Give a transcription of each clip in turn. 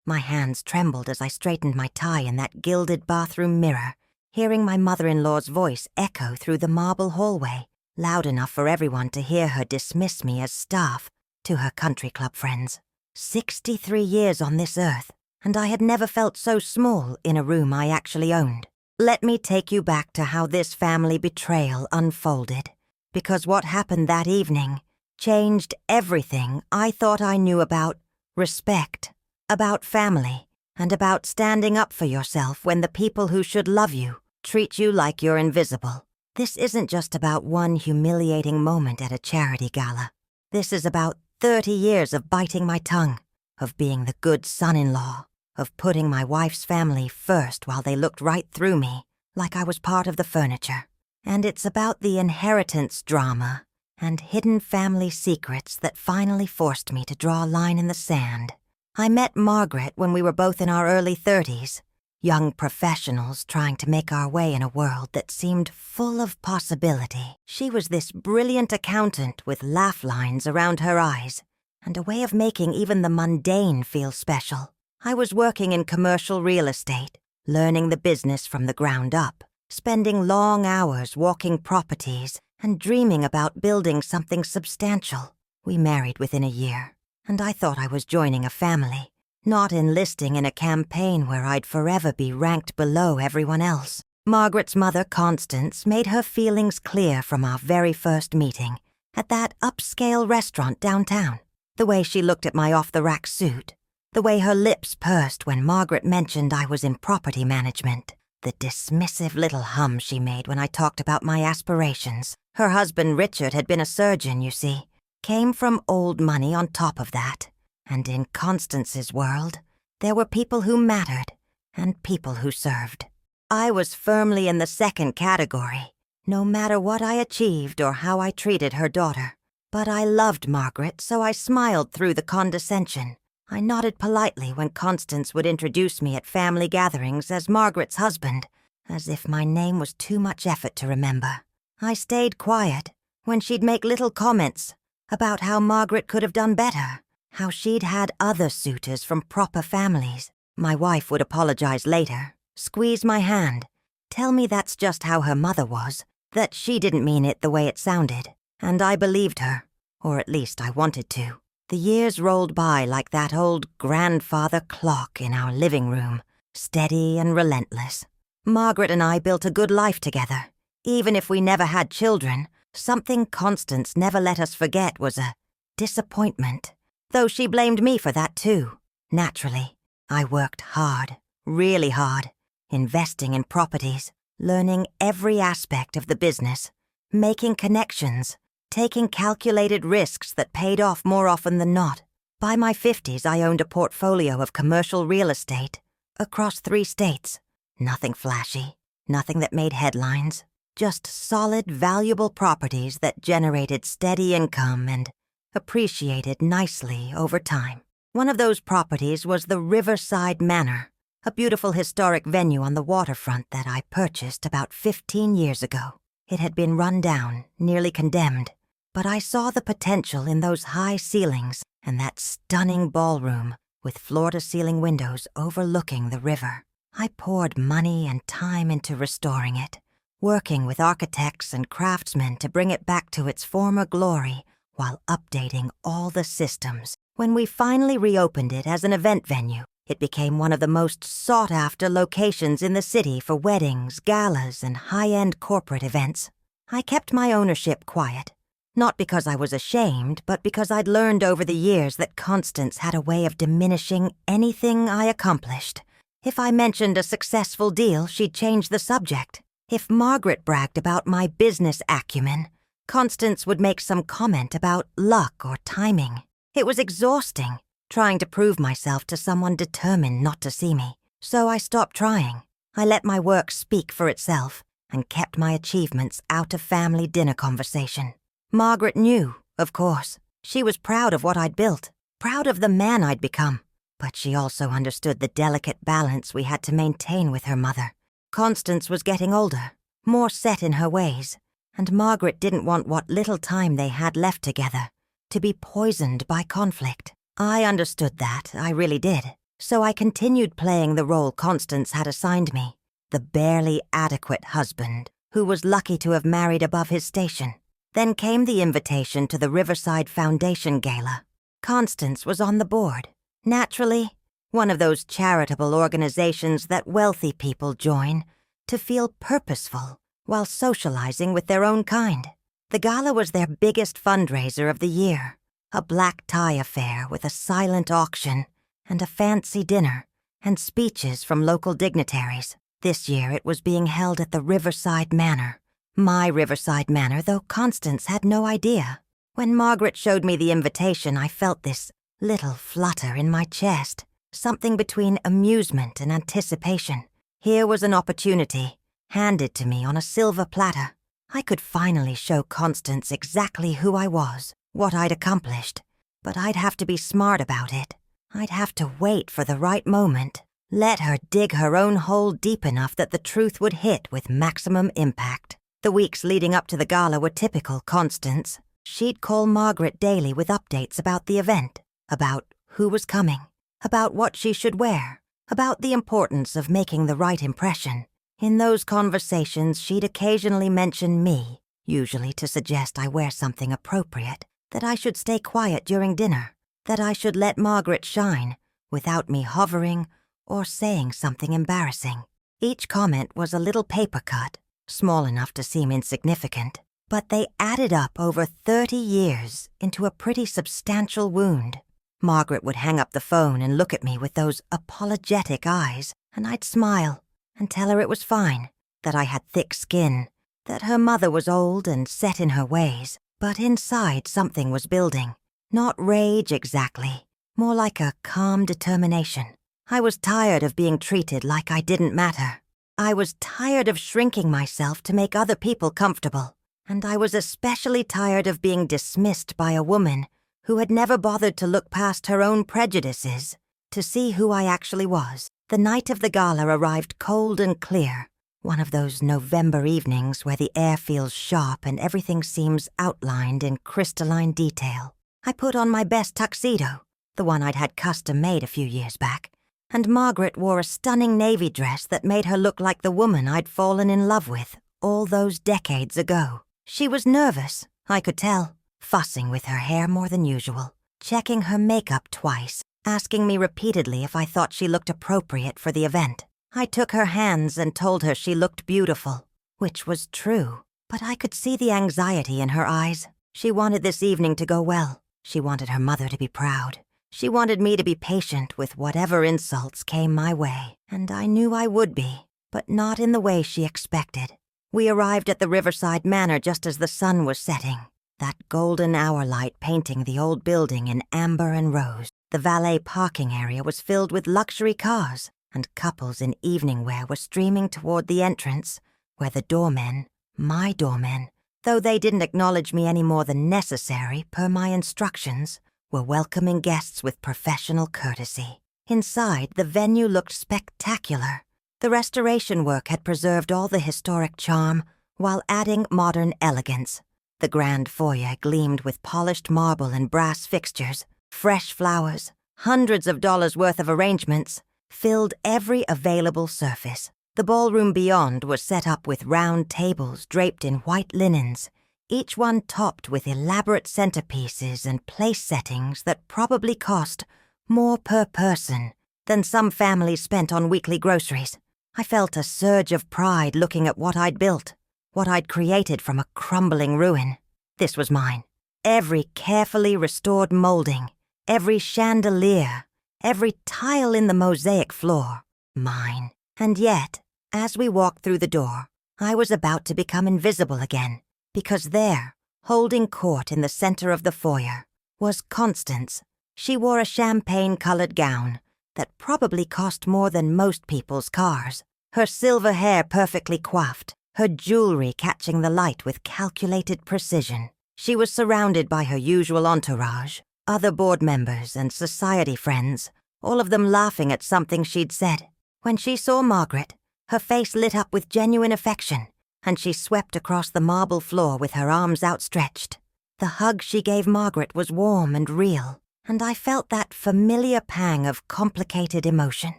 My hands trembled as I straightened my tie in that gilded bathroom mirror, hearing my mother-in-law's voice echo through the marble hallway, loud enough for everyone to hear her dismiss me as staff to her country club friends. 63 years on this earth, and I had never felt so small in a room I actually owned. Let me take you back to how this family betrayal unfolded, because what happened that evening changed everything I thought I knew about respect, about family, and about standing up for yourself when the people who should love you treat you like you're invisible. This isn't just about one humiliating moment at a charity gala. This is about 30 years of biting my tongue, of being the good son-in-law, of putting my wife's family first while they looked right through me, like I was part of the furniture. And it's about the inheritance drama and hidden family secrets that finally forced me to draw a line in the sand. I met Margaret when we were both in our early 30s, young professionals trying to make our way in a world that seemed full of possibility. She was this brilliant accountant with laugh lines around her eyes and a way of making even the mundane feel special. I was working in commercial real estate, learning the business from the ground up, spending long hours walking properties and dreaming about building something substantial. We married within a year, and I thought I was joining a family, not enlisting in a campaign where I'd forever be ranked below everyone else. Margaret's mother, Constance, made her feelings clear from our very first meeting at that upscale restaurant downtown. The way she looked at my off-the-rack suit, the way her lips pursed when Margaret mentioned I was in property management, the dismissive little hum she made when I talked about my aspirations. Her husband, Richard, had been a surgeon, you see, came from old money on top of that. And in Constance's world, there were people who mattered and people who served. I was firmly in the second category, no matter what I achieved or how I treated her daughter. But I loved Margaret, so I smiled through the condescension. I nodded politely when Constance would introduce me at family gatherings as Margaret's husband, as if my name was too much effort to remember. I stayed quiet when she'd make little comments about how Margaret could have done better, how she'd had other suitors from proper families. My wife would apologize later, squeeze my hand, tell me that's just how her mother was, that she didn't mean it the way it sounded, and I believed her, or at least I wanted to. The years rolled by like that old grandfather clock in our living room, steady and relentless. Margaret and I built a good life together. Even if we never had children, something Constance never let us forget was a disappointment, though she blamed me for that too. Naturally, I worked hard, really hard, investing in properties, learning every aspect of the business, making connections, taking calculated risks that paid off more often than not. By my 50s, I owned a portfolio of commercial real estate across 3 states. Nothing flashy, nothing that made headlines, just solid, valuable properties that generated steady income and appreciated nicely over time. One of those properties was the Riverside Manor, a beautiful historic venue on the waterfront that I purchased about 15 years ago. It had been run down, nearly condemned, but I saw the potential in those high ceilings and that stunning ballroom with floor-to-ceiling windows overlooking the river. I poured money and time into restoring it, working with architects and craftsmen to bring it back to its former glory while updating all the systems. When we finally reopened it as an event venue, it became one of the most sought-after locations in the city for weddings, galas, and high-end corporate events. I kept my ownership quiet, not because I was ashamed, but because I'd learned over the years that Constance had a way of diminishing anything I accomplished. If I mentioned a successful deal, she'd change the subject. If Margaret bragged about my business acumen, Constance would make some comment about luck or timing. It was exhausting, trying to prove myself to someone determined not to see me. So I stopped trying. I let my work speak for itself and kept my achievements out of family dinner conversation. Margaret knew, of course. She was proud of what I'd built, proud of the man I'd become. But she also understood the delicate balance we had to maintain with her mother. Constance was getting older, more set in her ways, and Margaret didn't want what little time they had left together to be poisoned by conflict. I understood that, I really did. so I continued playing the role Constance had assigned me, the barely adequate husband who was lucky to have married above his station. Then came the invitation to the Riverside Foundation Gala. Constance was on the board. Naturally, one of those charitable organizations that wealthy people join to feel purposeful while socializing with their own kind. The gala was their biggest fundraiser of the year, a black tie affair with a silent auction and a fancy dinner and speeches from local dignitaries. This year it was being held at the Riverside Manor, my Riverside Manor, though Constance had no idea. When Margaret showed me the invitation, I felt this little flutter in my chest, something between amusement and anticipation. Here was an opportunity, handed to me on a silver platter. I could finally show Constance exactly who I was, what I'd accomplished, but I'd have to be smart about it. I'd have to wait for the right moment, let her dig her own hole deep enough that the truth would hit with maximum impact. The weeks leading up to the gala were typical Constance. She'd call Margaret daily with updates about the event, about who was coming, about what she should wear, about the importance of making the right impression. In those conversations, she'd occasionally mention me, usually to suggest I wear something appropriate, that I should stay quiet during dinner, that I should let Margaret shine without me hovering or saying something embarrassing. Each comment was a little paper cut, small enough to seem insignificant, but they added up over 30 years into a pretty substantial wound. Margaret would hang up the phone and look at me with those apologetic eyes, and I'd smile and tell her it was fine, that I had thick skin, that her mother was old and set in her ways, but inside something was building. Not rage exactly, more like a calm determination. I was tired of being treated like I didn't matter. I was tired of shrinking myself to make other people comfortable, and I was especially tired of being dismissed by a woman who had never bothered to look past her own prejudices to see who I actually was. The night of the gala arrived cold and clear, one of those November evenings where the air feels sharp and everything seems outlined in crystalline detail. I put on my best tuxedo, the one I'd had custom-made a few years back, and Margaret wore a stunning navy dress that made her look like the woman I'd fallen in love with all those decades ago. She was nervous, I could tell, fussing with her hair more than usual, checking her makeup twice, asking me repeatedly if I thought she looked appropriate for the event. I took her hands and told her she looked beautiful, which was true, but I could see the anxiety in her eyes. She wanted this evening to go well. She wanted her mother to be proud. She wanted me to be patient with whatever insults came my way, and I knew I would be, but not in the way she expected. We arrived at the Riverside Manor just as the sun was setting, that golden hour light painting the old building in amber and rose. The valet parking area was filled with luxury cars, and couples in evening wear were streaming toward the entrance, where the doormen, my doormen, though they didn't acknowledge me any more than necessary per my instructions, were welcoming guests with professional courtesy. Inside, the venue looked spectacular. The restoration work had preserved all the historic charm while adding modern elegance. The grand foyer gleamed with polished marble and brass fixtures. Fresh flowers, hundreds of dollars worth of arrangements, filled every available surface. The ballroom beyond was set up with round tables draped in white linens, each one topped with elaborate centerpieces and place settings that probably cost more per person than some families spent on weekly groceries. I felt a surge of pride looking at what I'd built, what I'd created from a crumbling ruin. This was mine. Every carefully restored molding, every chandelier, every tile in the mosaic floor, mine. And yet, as we walked through the door, I was about to become invisible again, because there, holding court in the center of the foyer, was Constance. She wore a champagne-colored gown that probably cost more than most people's cars, her silver hair perfectly coiffed, her jewelry catching the light with calculated precision. She was surrounded by her usual entourage, other board members and society friends, all of them laughing at something she'd said. When she saw Margaret, her face lit up with genuine affection, and she swept across the marble floor with her arms outstretched. The hug she gave Margaret was warm and real, and I felt that familiar pang of complicated emotion.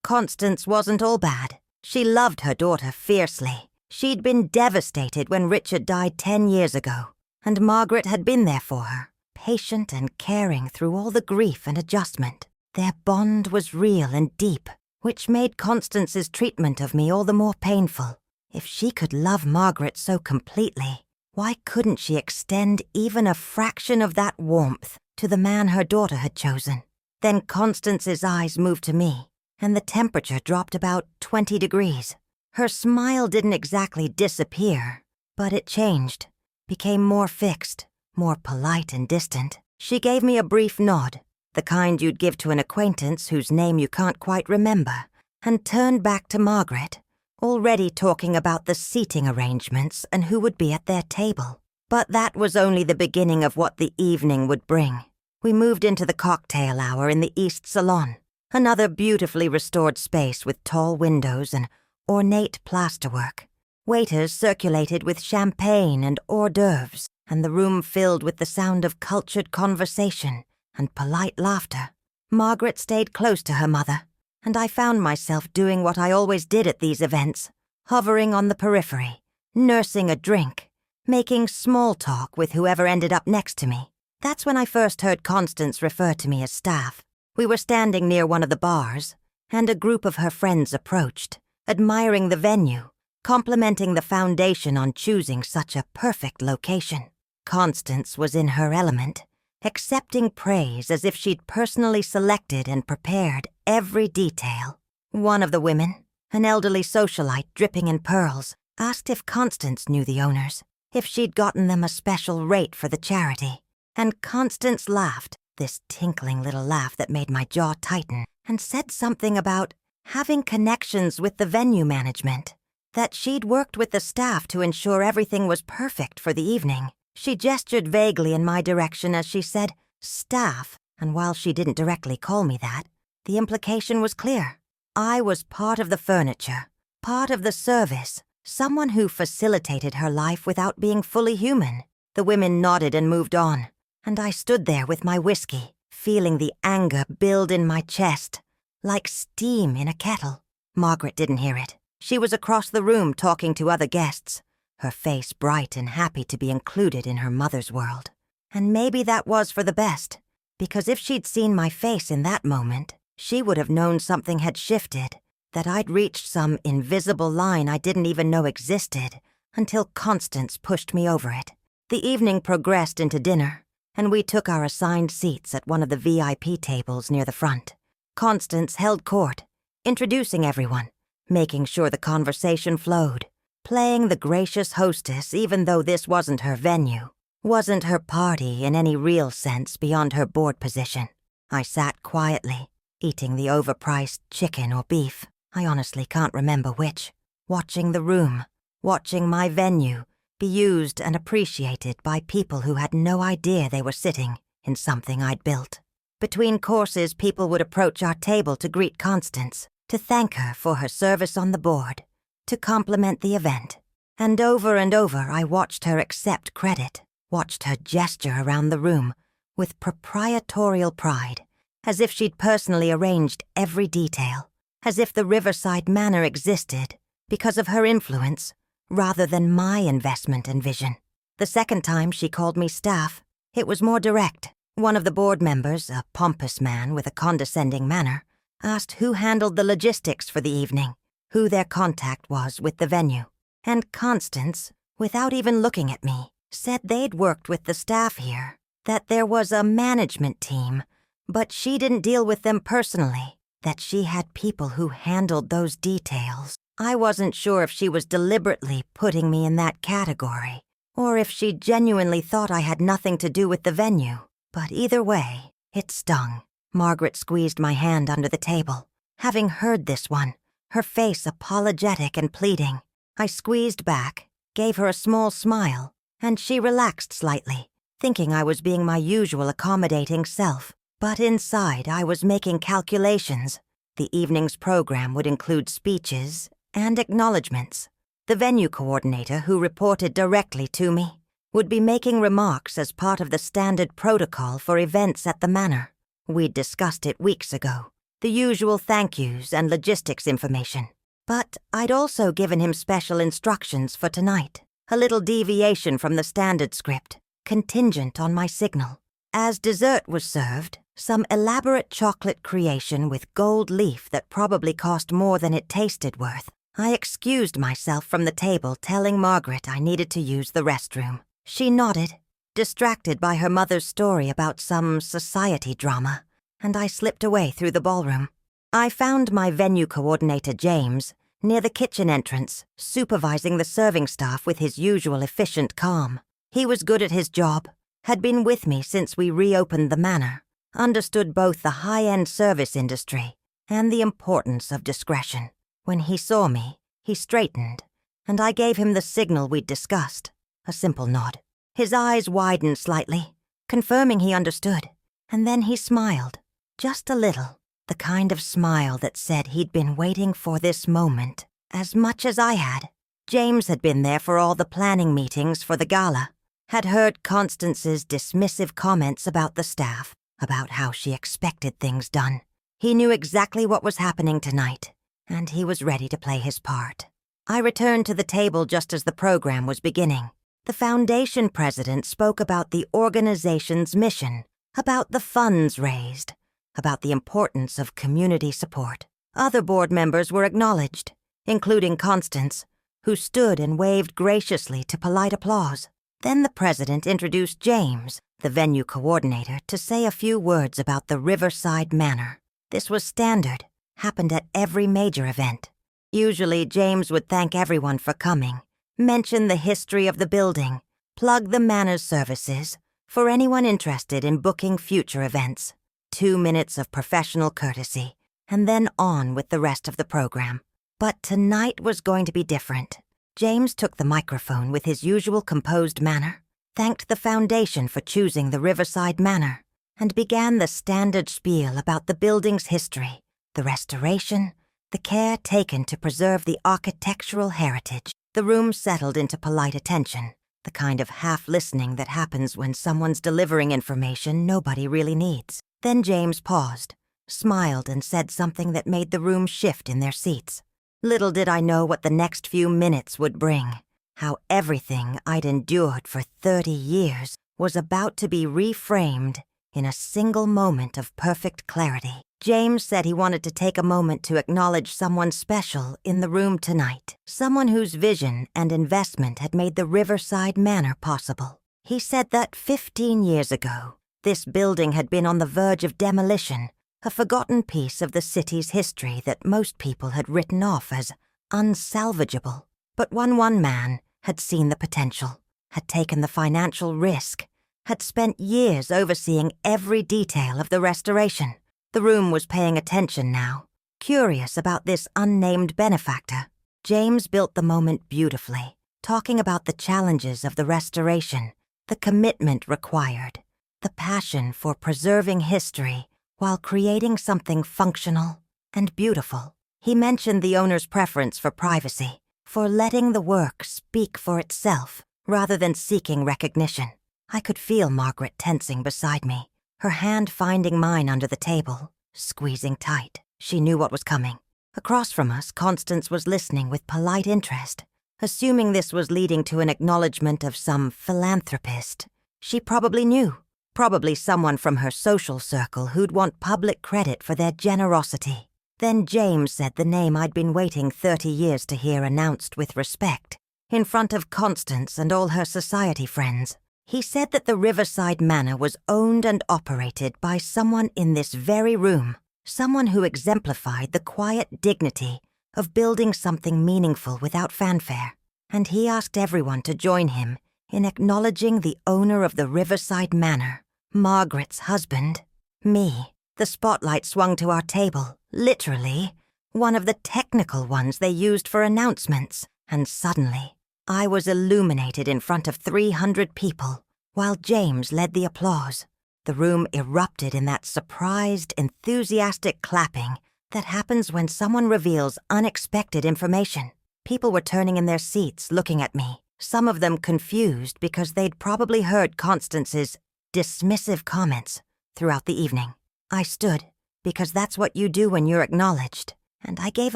Constance wasn't all bad. She loved her daughter fiercely. She'd been devastated when Richard died 10 years ago, and Margaret had been there for her, patient and caring through all the grief and adjustment. Their bond was real and deep, which made Constance's treatment of me all the more painful. If she could love Margaret so completely, why couldn't she extend even a fraction of that warmth to the man her daughter had chosen? Then Constance's eyes moved to me, and the temperature dropped about 20 degrees. Her smile didn't exactly disappear, but it changed, became more fixed, more polite and distant. She gave me a brief nod, the kind you'd give to an acquaintance whose name you can't quite remember, and turned back to Margaret, already talking about the seating arrangements and who would be at their table. But that was only the beginning of what the evening would bring. We moved into the cocktail hour in the East Salon, another beautifully restored space with tall windows and ornate plasterwork. Waiters circulated with champagne and hors d'oeuvres, and the room filled with the sound of cultured conversation and polite laughter. Margaret stayed close to her mother, and I found myself doing what I always did at these events, hovering on the periphery, nursing a drink, making small talk with whoever ended up next to me. That's when I first heard Constance refer to me as staff. We were standing near one of the bars, and a group of her friends approached, admiring the venue, complimenting the foundation on choosing such a perfect location. Constance was in her element, accepting praise as if she'd personally selected and prepared every detail. One of the women, an elderly socialite dripping in pearls, asked if Constance knew the owners, if she'd gotten them a special rate for the charity. And Constance laughed, this tinkling little laugh that made my jaw tighten, and said something about having connections with the venue management, that she'd worked with the staff to ensure everything was perfect for the evening. She gestured vaguely in my direction as she said, staff, and while she didn't directly call me that, the implication was clear. I was part of the furniture, part of the service, someone who facilitated her life without being fully human. The women nodded and moved on, and I stood there with my whiskey, feeling the anger build in my chest, like steam in a kettle. Margaret didn't hear it. She was across the room talking to other guests, her face bright and happy to be included in her mother's world. And maybe that was for the best, because if she'd seen my face in that moment, she would have known something had shifted, that I'd reached some invisible line I didn't even know existed, until Constance pushed me over it. The evening progressed into dinner, and we took our assigned seats at one of the VIP tables near the front. Constance held court, introducing everyone, making sure the conversation flowed, playing the gracious hostess even though this wasn't her venue, wasn't her party in any real sense beyond her board position. I sat quietly, eating the overpriced chicken or beef, I honestly can't remember which, watching the room, watching my venue be used and appreciated by people who had no idea they were sitting in something I'd built. Between courses, people would approach our table to greet Constance, to thank her for her service on the board, to compliment the event. And over I watched her accept credit, watched her gesture around the room with proprietorial pride, as if she'd personally arranged every detail, as if the Riverside Manor existed because of her influence rather than my investment and vision. The second time she called me staff, it was more direct. One of the board members, a pompous man with a condescending manner, asked who handled the logistics for the evening, who their contact was with the venue. And Constance, without even looking at me, said they'd worked with the staff here, that there was a management team, but she didn't deal with them personally, that she had people who handled those details. I wasn't sure if she was deliberately putting me in that category, or if she genuinely thought I had nothing to do with the venue. But either way, it stung. Margaret squeezed my hand under the table, having heard this one, her face apologetic and pleading. I squeezed back, gave her a small smile, and she relaxed slightly, thinking I was being my usual accommodating self. But inside, I was making calculations. The evening's program would include speeches and acknowledgments. The venue coordinator, who reported directly to me, would be making remarks as part of the standard protocol for events at the manor. We'd discussed it weeks ago. The usual thank yous and logistics information. But I'd also given him special instructions for tonight. A little deviation from the standard script, contingent on my signal. As dessert was served, some elaborate chocolate creation with gold leaf that probably cost more than it tasted worth. I excused myself from the table, telling Margaret I needed to use the restroom. She nodded, distracted by her mother's story about some society drama, and I slipped away through the ballroom. I found my venue coordinator, James, near the kitchen entrance, supervising the serving staff with his usual efficient calm. He was good at his job, had been with me since we reopened the manor, understood both the high-end service industry and the importance of discretion. When he saw me, he straightened, and I gave him the signal we'd discussed, a simple nod. His eyes widened slightly, confirming he understood, and then he smiled, just a little, the kind of smile that said he'd been waiting for this moment as much as I had. James had been there for all the planning meetings for the gala, had heard Constance's dismissive comments about the staff, about how she expected things done. He knew exactly what was happening tonight, and he was ready to play his part. I returned to the table just as the program was beginning. The foundation president spoke about the organization's mission, about the funds raised, about the importance of community support. Other board members were acknowledged, including Constance, who stood and waved graciously to polite applause. Then the president introduced James, the venue coordinator, to say a few words about the Riverside Manor. This was standard, happened at every major event. Usually, James would thank everyone for coming, mention the history of the building, plug the manor's services for anyone interested in booking future events. 2 minutes of professional courtesy, and then on with the rest of the program. But tonight was going to be different. James took the microphone with his usual composed manner, thanked the foundation for choosing the Riverside Manor, and began the standard spiel about the building's history, the restoration, the care taken to preserve the architectural heritage. The room settled into polite attention, the kind of half-listening that happens when someone's delivering information nobody really needs. Then James paused, smiled, and said something that made the room shift in their seats. Little did I know what the next few minutes would bring, how everything I'd endured for 30 years was about to be reframed in a single moment of perfect clarity. James said he wanted to take a moment to acknowledge someone special in the room tonight, someone whose vision and investment had made the Riverside Manor possible. He said that 15 years ago, this building had been on the verge of demolition, a forgotten piece of the city's history that most people had written off as unsalvageable. But one man had seen the potential, had taken the financial risk, had spent years overseeing every detail of the restoration. The room was paying attention now, curious about this unnamed benefactor. James built the moment beautifully, talking about the challenges of the restoration, the commitment required, the passion for preserving history while creating something functional and beautiful. He mentioned the owner's preference for privacy, for letting the work speak for itself rather than seeking recognition. I could feel Margaret tensing beside me, her hand finding mine under the table, squeezing tight. She knew what was coming. Across from us, Constance was listening with polite interest, assuming this was leading to an acknowledgement of some philanthropist she probably knew. Probably someone from her social circle who'd want public credit for their generosity. Then James said the name I'd been waiting 30 years to hear announced with respect, in front of Constance and all her society friends. He said that the Riverside Manor was owned and operated by someone in this very room, someone who exemplified the quiet dignity of building something meaningful without fanfare. And he asked everyone to join him in acknowledging the owner of the Riverside Manor, Margaret's husband, me. The spotlight swung to our table, literally, one of the technical ones they used for announcements, and suddenly, I was illuminated in front of 300 people, while James led the applause. The room erupted in that surprised, enthusiastic clapping that happens when someone reveals unexpected information. People were turning in their seats, looking at me, some of them confused because they'd probably heard Constance's dismissive comments throughout the evening. I stood, because that's what you do when you're acknowledged, and I gave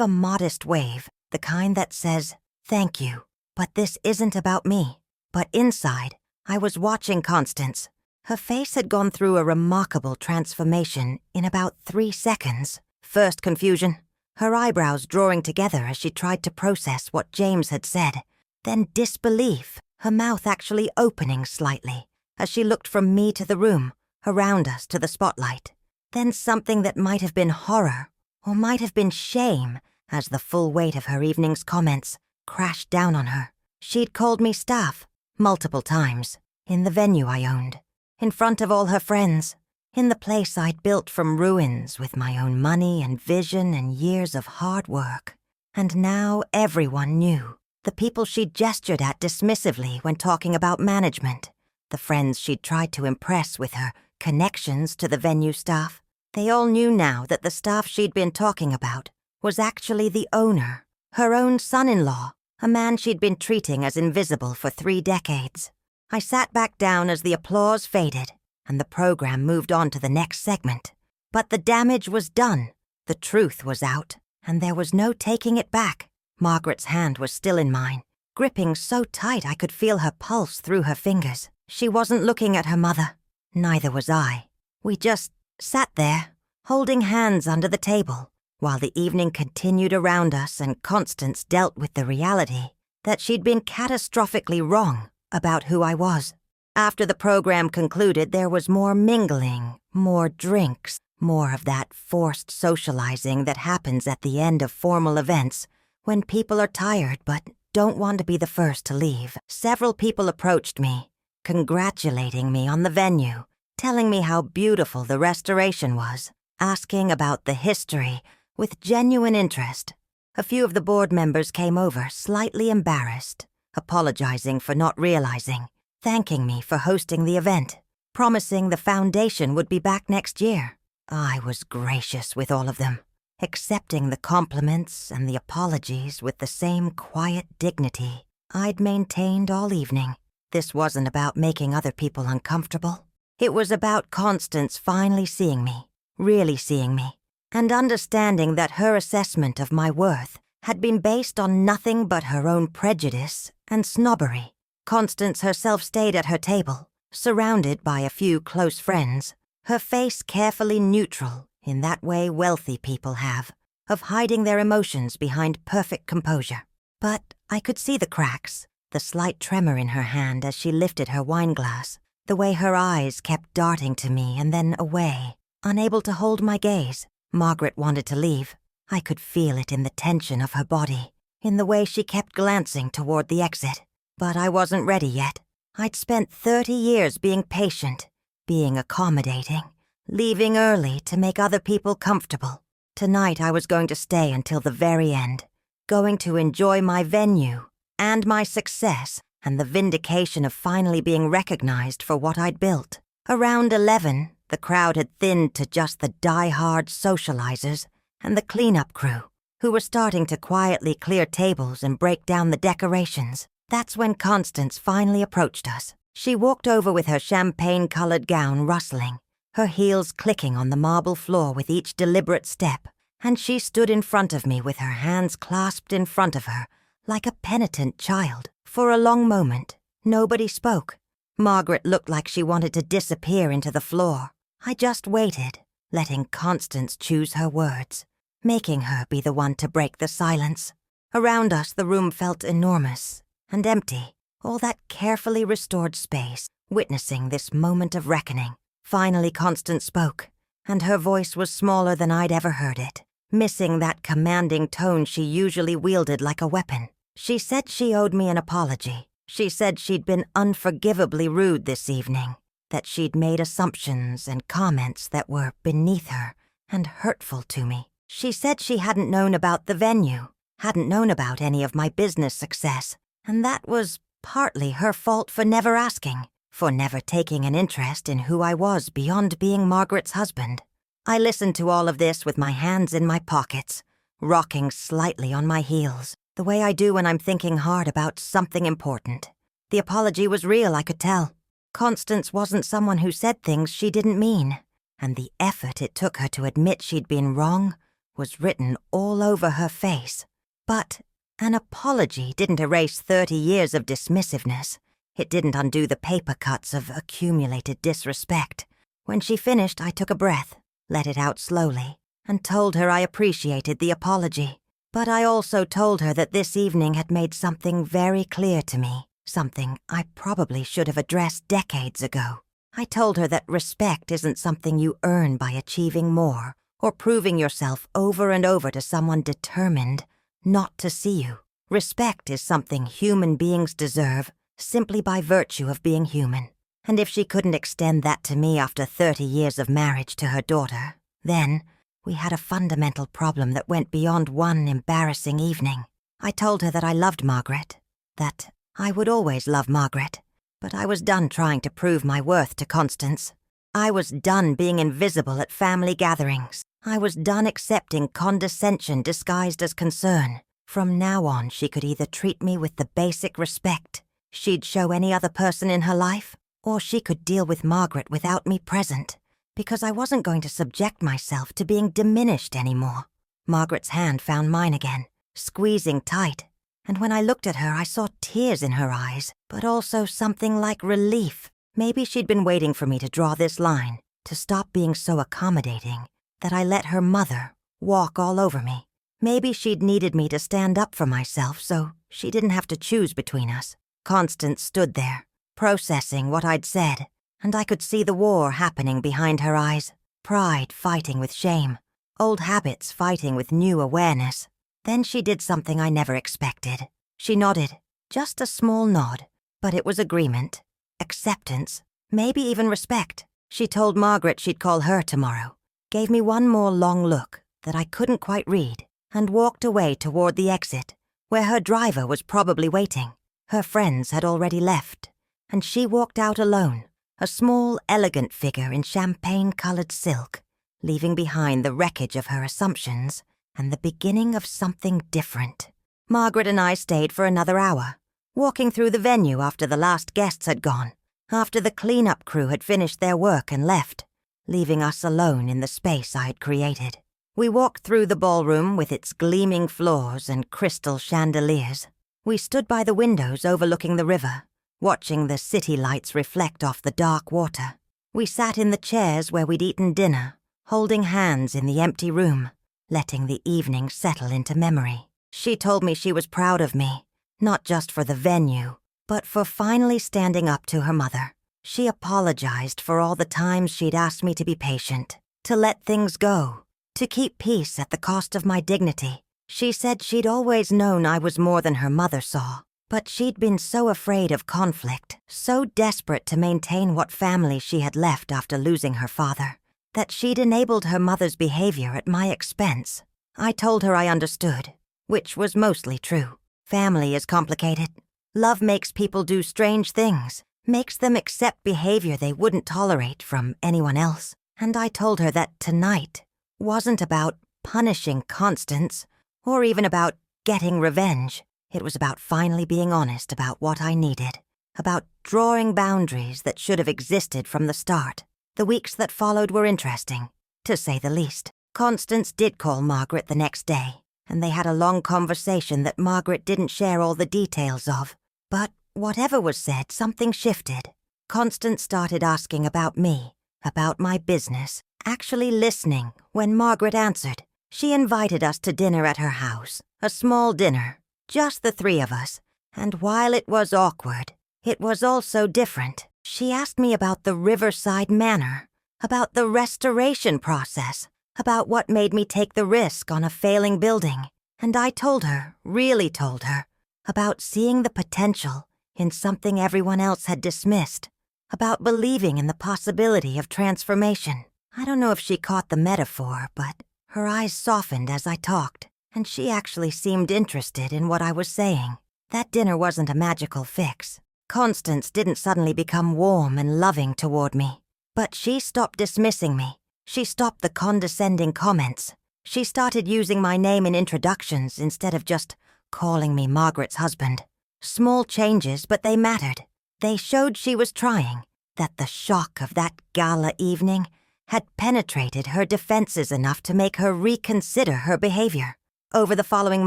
a modest wave, the kind that says, "Thank you, but this isn't about me." But inside, I was watching Constance. Her face had gone through a remarkable transformation in about 3 seconds. First confusion, her eyebrows drawing together as she tried to process what James had said. Then disbelief, her mouth actually opening slightly as she looked from me to the room, around us to the spotlight. Then something that might have been horror, or might have been shame, as the full weight of her evening's comments crashed down on her. She'd called me staff, multiple times, in the venue I owned, in front of all her friends, in the place I'd built from ruins with my own money and vision and years of hard work. And now everyone knew. The people she'd gestured at dismissively when talking about management, the friends she'd tried to impress with her connections to the venue staff. They all knew now that the staff she'd been talking about was actually the owner, her own son-in-law, a man she'd been treating as invisible for 3 decades. I sat back down as the applause faded and the program moved on to the next segment. But the damage was done, the truth was out, and there was no taking it back. Margaret's hand was still in mine, gripping so tight I could feel her pulse through her fingers. She wasn't looking at her mother. Neither was I. We just sat there, holding hands under the table, while the evening continued around us and Constance dealt with the reality that she'd been catastrophically wrong about who I was. After the program concluded, there was more mingling, more drinks, more of that forced socializing that happens at the end of formal events when people are tired but don't want to be the first to leave. Several people approached me, congratulating me on the venue, telling me how beautiful the restoration was, asking about the history with genuine interest. A few of the board members came over slightly embarrassed, apologizing for not realizing, thanking me for hosting the event, promising the foundation would be back next year. I was gracious with all of them, accepting the compliments and the apologies with the same quiet dignity I'd maintained all evening. This wasn't about making other people uncomfortable. It was about Constance finally seeing me, really seeing me, and understanding that her assessment of my worth had been based on nothing but her own prejudice and snobbery. Constance herself stayed at her table, surrounded by a few close friends, her face carefully neutral in that way wealthy people have, of hiding their emotions behind perfect composure. But I could see the cracks, the slight tremor in her hand as she lifted her wine glass, the way her eyes kept darting to me and then away, unable to hold my gaze. Margaret wanted to leave. I could feel it in the tension of her body, in the way she kept glancing toward the exit. But I wasn't ready yet. I'd spent 30 years being patient, being accommodating, leaving early to make other people comfortable. Tonight I was going to stay until the very end, going to enjoy my venue and my success and the vindication of finally being recognized for what I'd built. Around 11, the crowd had thinned to just the die-hard socializers and the cleanup crew, who were starting to quietly clear tables and break down the decorations. That's when Constance finally approached us. She walked over with her champagne-colored gown rustling, her heels clicking on the marble floor with each deliberate step, and she stood in front of me with her hands clasped in front of her, like a penitent child. For a long moment, nobody spoke. Margaret looked like she wanted to disappear into the floor. I just waited, letting Constance choose her words, making her be the one to break the silence. Around us, the room felt enormous and empty, all that carefully restored space, witnessing this moment of reckoning. Finally, Constance spoke, and her voice was smaller than I'd ever heard it, missing that commanding tone she usually wielded like a weapon. She said she owed me an apology. She said she'd been unforgivably rude this evening, that she'd made assumptions and comments that were beneath her and hurtful to me. She said she hadn't known about the venue, hadn't known about any of my business success, and that was partly her fault for never asking, for never taking an interest in who I was beyond being Margaret's husband. I listened to all of this with my hands in my pockets, rocking slightly on my heels, the way I do when I'm thinking hard about something important. The apology was real, I could tell. Constance wasn't someone who said things she didn't mean. and the effort it took her to admit she'd been wrong was written all over her face. But an apology didn't erase 30 years of dismissiveness. It didn't undo the paper cuts of accumulated disrespect. When she finished, I took a breath, let it out slowly, and told her I appreciated the apology. But I also told her that this evening had made something very clear to me, something I probably should have addressed decades ago. I told her that respect isn't something you earn by achieving more or proving yourself over and over to someone determined not to see you. Respect is something human beings deserve simply by virtue of being human. And if she couldn't extend that to me after 30 years of marriage to her daughter, then we had a fundamental problem that went beyond one embarrassing evening. I told her that I loved Margaret, that I would always love Margaret, but I was done trying to prove my worth to Constance. I was done being invisible at family gatherings. I was done accepting condescension disguised as concern. From now on, she could either treat me with the basic respect she'd show any other person in her life, or she could deal with Margaret without me present, because I wasn't going to subject myself to being diminished anymore. Margaret's hand found mine again, squeezing tight, and when I looked at her I saw tears in her eyes, but also something like relief. Maybe she'd been waiting for me to draw this line, to stop being so accommodating that I let her mother walk all over me. Maybe she'd needed me to stand up for myself so she didn't have to choose between us. Constance stood there, processing what I'd said, and I could see the war happening behind her eyes. Pride fighting with shame, old habits fighting with new awareness. Then she did something I never expected. She nodded, just a small nod, but it was agreement, acceptance, maybe even respect. She told Margaret she'd call her tomorrow, gave me one more long look that I couldn't quite read, and walked away toward the exit, where her driver was probably waiting. Her friends had already left, and she walked out alone, a small, elegant figure in champagne-colored silk, leaving behind the wreckage of her assumptions and the beginning of something different. Margaret and I stayed for another hour, walking through the venue after the last guests had gone, after the cleanup crew had finished their work and left, leaving us alone in the space I had created. We walked through the ballroom with its gleaming floors and crystal chandeliers. We stood by the windows overlooking the river, watching the city lights reflect off the dark water. We sat in the chairs where we'd eaten dinner, holding hands in the empty room, letting the evening settle into memory. She told me she was proud of me, not just for the venue, but for finally standing up to her mother. She apologized for all the times she'd asked me to be patient, to let things go, to keep peace at the cost of my dignity. She said she'd always known I was more than her mother saw, but she'd been so afraid of conflict, so desperate to maintain what family she had left after losing her father, that she'd enabled her mother's behavior at my expense. I told her I understood, which was mostly true. Family is complicated. Love makes people do strange things, makes them accept behavior they wouldn't tolerate from anyone else. And I told her that tonight wasn't about punishing Constance, or even about getting revenge. It was about finally being honest about what I needed, about drawing boundaries that should have existed from the start. The weeks that followed were interesting, to say the least. Constance did call Margaret the next day, and they had a long conversation that Margaret didn't share all the details of. But whatever was said, something shifted. Constance started asking about me, about my business, actually listening when Margaret answered. She invited us to dinner at her house, a small dinner, just the three of us, and while it was awkward, it was also different. She asked me about the Riverside Manor, about the restoration process, about what made me take the risk on a failing building, and I told her, really told her, about seeing the potential in something everyone else had dismissed, about believing in the possibility of transformation. I don't know if she caught the metaphor, but her eyes softened as I talked, and she actually seemed interested in what I was saying. That dinner wasn't a magical fix. Constance didn't suddenly become warm and loving toward me, but she stopped dismissing me. She stopped the condescending comments. She started using my name in introductions instead of just calling me Margaret's husband. Small changes, but they mattered. They showed she was trying, that the shock of that gala evening had penetrated her defenses enough to make her reconsider her behavior. Over the following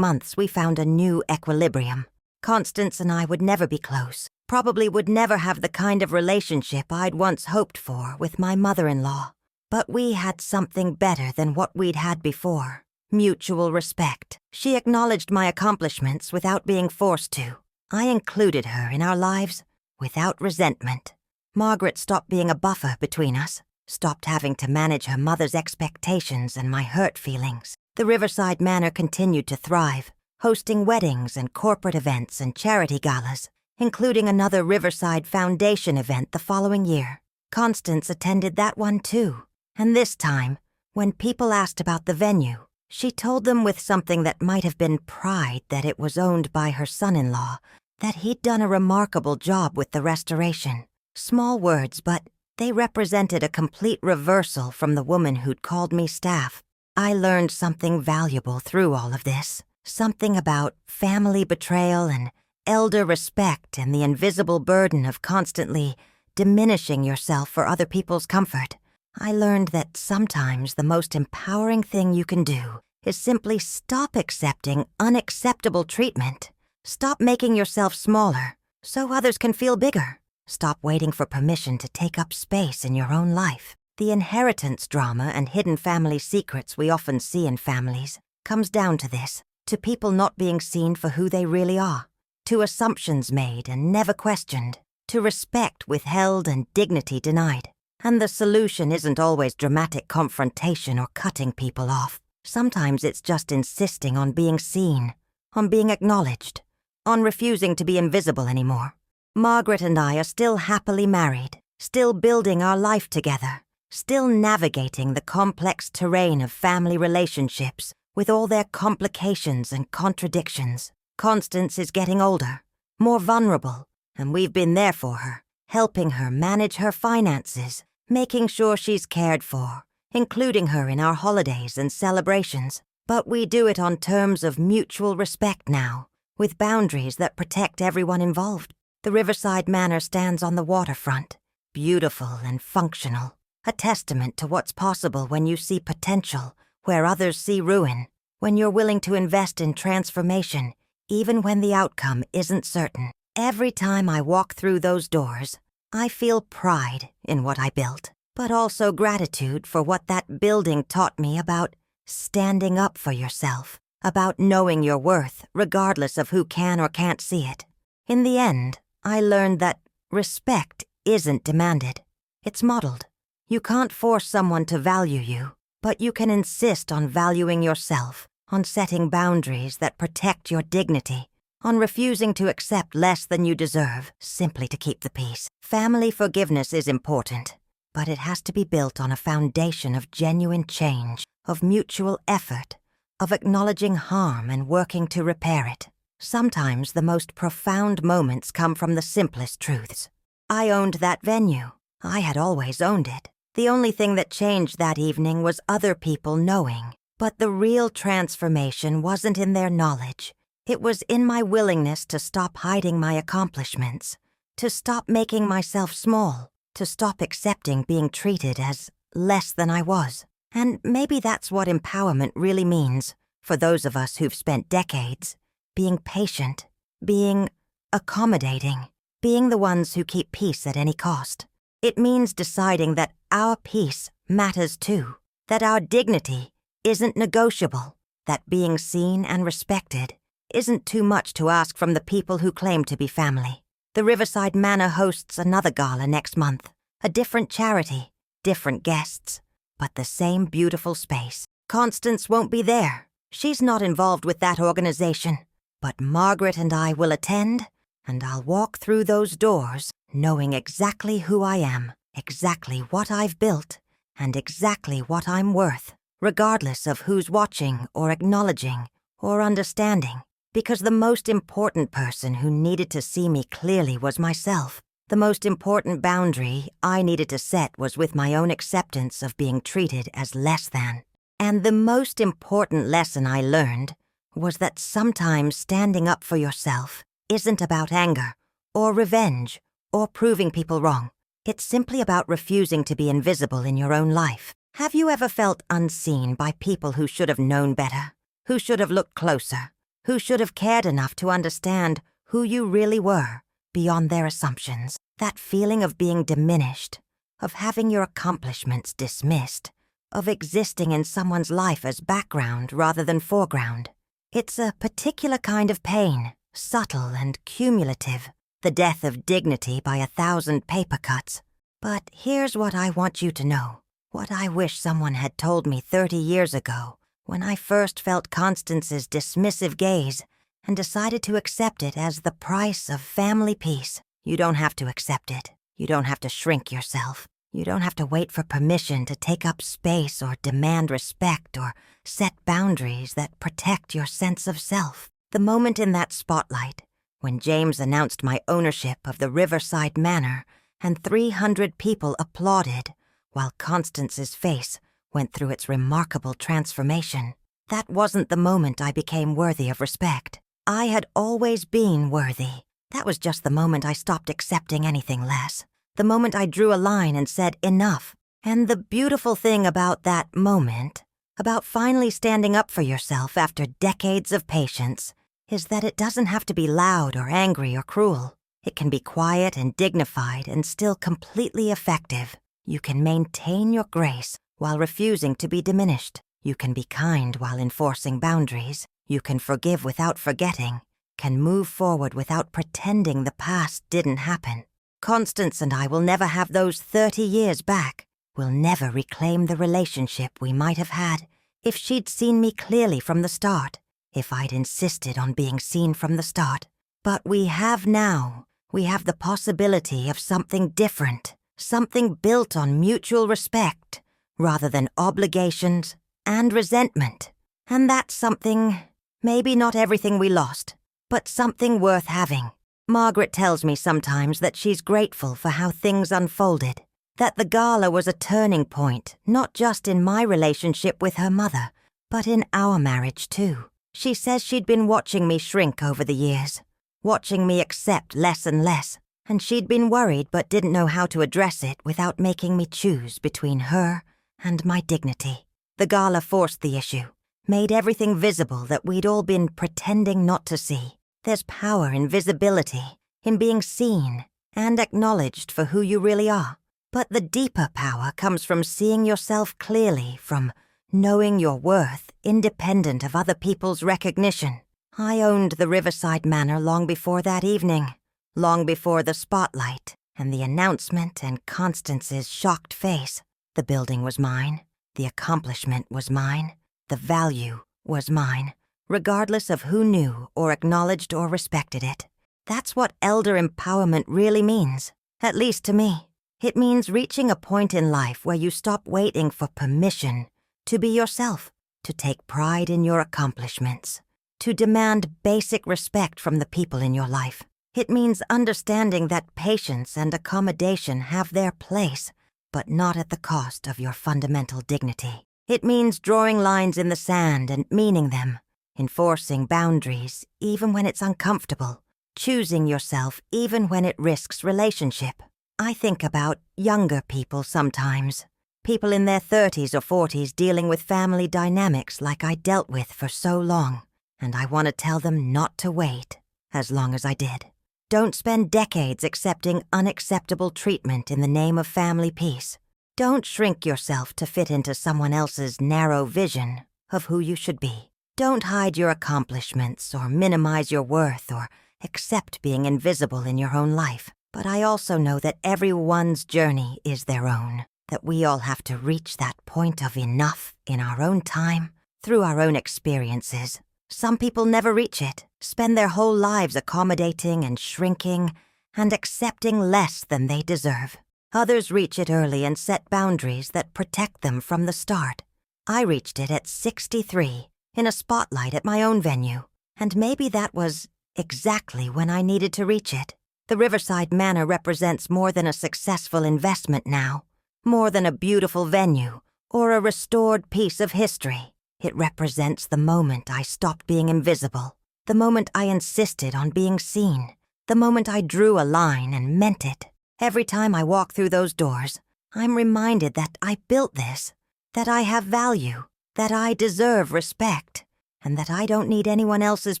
months, we found a new equilibrium. Constance and I would never be close, probably would never have the kind of relationship I'd once hoped for with my mother-in-law. But we had something better than what we'd had before. Mutual respect. She acknowledged my accomplishments without being forced to. I included her in our lives without resentment. Margaret stopped being a buffer between us, stopped having to manage her mother's expectations and my hurt feelings. The Riverside Manor continued to thrive, hosting weddings and corporate events and charity galas, including another Riverside Foundation event the following year. Constance attended that one too, and this time, when people asked about the venue, she told them with something that might have been pride that it was owned by her son-in-law, that he'd done a remarkable job with the restoration. Small words, but they represented a complete reversal from the woman who'd called me staff. I learned something valuable through all of this, something about family betrayal and elder respect and the invisible burden of constantly diminishing yourself for other people's comfort. I learned that sometimes the most empowering thing you can do is simply stop accepting unacceptable treatment. Stop making yourself smaller so others can feel bigger. Stop waiting for permission to take up space in your own life. The inheritance drama and hidden family secrets we often see in families comes down to this, to people not being seen for who they really are, to assumptions made and never questioned, to respect withheld and dignity denied. And the solution isn't always dramatic confrontation or cutting people off. Sometimes it's just insisting on being seen, on being acknowledged, on refusing to be invisible anymore. Margaret and I are still happily married, still building our life together, still navigating the complex terrain of family relationships with all their complications and contradictions. Constance is getting older, more vulnerable, and we've been there for her, helping her manage her finances, making sure she's cared for, including her in our holidays and celebrations. But we do it on terms of mutual respect now, with boundaries that protect everyone involved. The Riverside Manor stands on the waterfront, beautiful and functional, a testament to what's possible when you see potential where others see ruin, when you're willing to invest in transformation, even when the outcome isn't certain. Every time I walk through those doors, I feel pride in what I built, but also gratitude for what that building taught me about standing up for yourself, about knowing your worth regardless of who can or can't see it. In the end, I learned that respect isn't demanded. It's modeled. You can't force someone to value you, but you can insist on valuing yourself, on setting boundaries that protect your dignity, on refusing to accept less than you deserve simply to keep the peace. Family forgiveness is important, but it has to be built on a foundation of genuine change, of mutual effort, of acknowledging harm and working to repair it. Sometimes the most profound moments come from the simplest truths. I owned that venue. I had always owned it. The only thing that changed that evening was other people knowing. But the real transformation wasn't in their knowledge. It was in my willingness to stop hiding my accomplishments, to stop making myself small, to stop accepting being treated as less than I was. And maybe that's what empowerment really means for those of us who've spent decades being patient, being accommodating, being the ones who keep peace at any cost. It means deciding that our peace matters too, that our dignity isn't negotiable, that being seen and respected isn't too much to ask from the people who claim to be family. The Riverside Manor hosts another gala next month, a different charity, different guests, but the same beautiful space. Constance won't be there. She's not involved with that organization. But Margaret and I will attend, and I'll walk through those doors knowing exactly who I am, exactly what I've built, and exactly what I'm worth, regardless of who's watching or acknowledging or understanding, because the most important person who needed to see me clearly was myself. The most important boundary I needed to set was with my own acceptance of being treated as less than. And the most important lesson I learned was that sometimes standing up for yourself isn't about anger or revenge or proving people wrong. It's simply about refusing to be invisible in your own life. Have you ever felt unseen by people who should have known better, who should have looked closer, who should have cared enough to understand who you really were beyond their assumptions? That feeling of being diminished, of having your accomplishments dismissed, of existing in someone's life as background rather than foreground. It's a particular kind of pain, subtle and cumulative, the death of dignity by 1,000 paper cuts. But here's what I want you to know, what I wish someone had told me 30 years ago, when I first felt Constance's dismissive gaze and decided to accept it as the price of family peace. You don't have to accept it. You don't have to shrink yourself. You don't have to wait for permission to take up space or demand respect or set boundaries that protect your sense of self. The moment in that spotlight, when James announced my ownership of the Riverside Manor and 300 people applauded while Constance's face went through its remarkable transformation, that wasn't the moment I became worthy of respect. I had always been worthy. That was just the moment I stopped accepting anything less. The moment I drew a line and said enough. And the beautiful thing about that moment, about finally standing up for yourself after decades of patience, is that it doesn't have to be loud or angry or cruel. It can be quiet and dignified and still completely effective. You can maintain your grace while refusing to be diminished. You can be kind while enforcing boundaries. You can forgive without forgetting, can move forward without pretending the past didn't happen. Constance and I will never have those 30 years back. We'll never reclaim the relationship we might have had if she'd seen me clearly from the start, if I'd insisted on being seen from the start. But we have now. We have the possibility of something different, something built on mutual respect, rather than obligations and resentment. And that's something, maybe not everything we lost, but something worth having. Margaret tells me sometimes that she's grateful for how things unfolded, that the gala was a turning point, not just in my relationship with her mother, but in our marriage too. She says she'd been watching me shrink over the years, watching me accept less and less, and she'd been worried but didn't know how to address it without making me choose between her and my dignity. The gala forced the issue, made everything visible that we'd all been pretending not to see. There's power in visibility, in being seen and acknowledged for who you really are. But the deeper power comes from seeing yourself clearly, from knowing your worth independent of other people's recognition. I owned the Riverside Manor long before that evening, long before the spotlight and the announcement and Constance's shocked face. The building was mine, the accomplishment was mine, the value was mine, regardless of who knew or acknowledged or respected it. That's what elder empowerment really means, at least to me. It means reaching a point in life where you stop waiting for permission to be yourself, to take pride in your accomplishments, to demand basic respect from the people in your life. It means understanding that patience and accommodation have their place, but not at the cost of your fundamental dignity. It means drawing lines in the sand and meaning them, enforcing boundaries even when it's uncomfortable, choosing yourself even when it risks relationship. I think about younger people sometimes, people in their 30s or 40s dealing with family dynamics like I dealt with for so long, and I want to tell them not to wait as long as I did. Don't spend decades accepting unacceptable treatment in the name of family peace. Don't shrink yourself to fit into someone else's narrow vision of who you should be. Don't hide your accomplishments or minimize your worth or accept being invisible in your own life. But I also know that everyone's journey is their own, that we all have to reach that point of enough in our own time, through our own experiences. Some people never reach it, spend their whole lives accommodating and shrinking and accepting less than they deserve. Others reach it early and set boundaries that protect them from the start. I reached it at 63, in a spotlight at my own venue, and maybe that was exactly when I needed to reach it. The Riverside Manor represents more than a successful investment now, more than a beautiful venue or a restored piece of history. It represents the moment I stopped being invisible, the moment I insisted on being seen, the moment I drew a line and meant it. Every time I walk through those doors, I'm reminded that I built this, that I have value, that I deserve respect, and that I don't need anyone else's